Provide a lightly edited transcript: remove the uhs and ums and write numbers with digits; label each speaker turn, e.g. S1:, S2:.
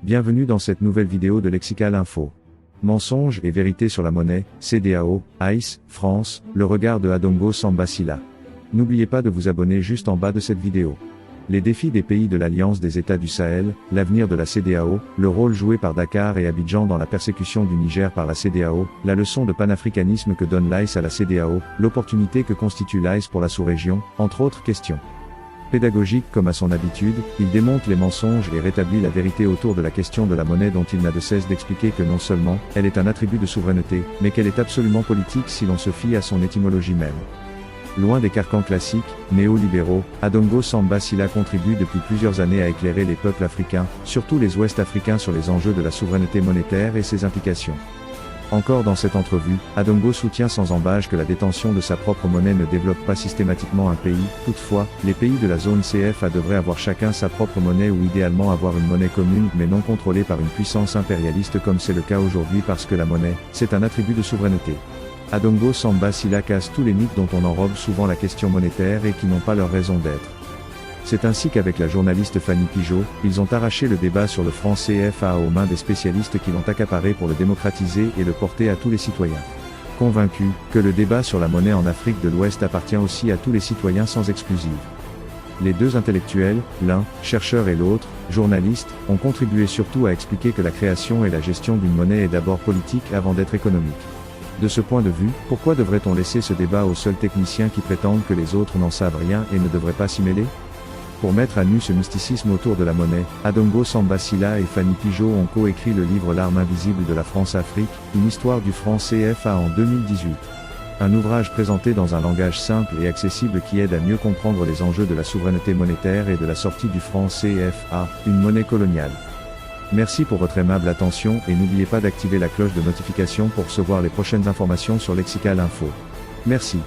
S1: Bienvenue dans cette nouvelle vidéo de Lexical Info. Mensonges et vérités sur la monnaie, CEDEAO, ICE, France, le regard de Adongo Samba Sylla. N'oubliez pas de vous abonner juste en bas de cette vidéo. Les défis des pays de l'Alliance des États du Sahel, l'avenir de la CEDEAO, le rôle joué par Dakar et Abidjan dans la persécution du Niger par la CEDEAO, la leçon de panafricanisme que donne l'ICE à la CEDEAO, l'opportunité que constitue l'ICE pour la sous-région, entre autres questions. Pédagogique comme à son habitude, il démonte les mensonges et rétablit la vérité autour de la question de la monnaie dont il n'a de cesse d'expliquer que non seulement, elle est un attribut de souveraineté, mais qu'elle est absolument politique si l'on se fie à son étymologie même. Loin des carcans classiques, néolibéraux, Adongo Samba Sylla contribue depuis plusieurs années à éclairer les peuples africains, surtout les Ouest-Africains sur les enjeux de la souveraineté monétaire et ses implications. Encore dans cette entrevue, Adongo soutient sans embâche que la détention de sa propre monnaie ne développe pas systématiquement un pays. Toutefois, les pays de la zone CFA devraient avoir chacun sa propre monnaie ou idéalement avoir une monnaie commune mais non contrôlée par une puissance impérialiste comme c'est le cas aujourd'hui parce que la monnaie, c'est un attribut de souveraineté. Adongo Samba Sylla casse tous les mythes dont on enrobe souvent la question monétaire et qui n'ont pas leur raison d'être. C'est ainsi qu'avec la journaliste Fanny Pigeot, ils ont arraché le débat sur le franc CFA aux mains des spécialistes qui l'ont accaparé pour le démocratiser et le porter à tous les citoyens. Convaincus que le débat sur la monnaie en Afrique de l'Ouest appartient aussi à tous les citoyens sans exclusive. Les deux intellectuels, l'un, chercheur et l'autre, journaliste, ont contribué surtout à expliquer que la création et la gestion d'une monnaie est d'abord politique avant d'être économique. De ce point de vue, pourquoi devrait-on laisser ce débat aux seuls techniciens qui prétendent que les autres n'en savent rien et ne devraient pas s'y mêler ? Pour mettre à nu ce mysticisme autour de la monnaie, Adongo Samba Sylla et Fanny Pigeot ont coécrit le livre L'arme invisible de la France-Afrique, une histoire du franc CFA en 2018. Un ouvrage présenté dans un langage simple et accessible qui aide à mieux comprendre les enjeux de la souveraineté monétaire et de la sortie du franc CFA, une monnaie coloniale. Merci pour votre aimable attention et n'oubliez pas d'activer la cloche de notification pour recevoir les prochaines informations sur Lexical Info. Merci.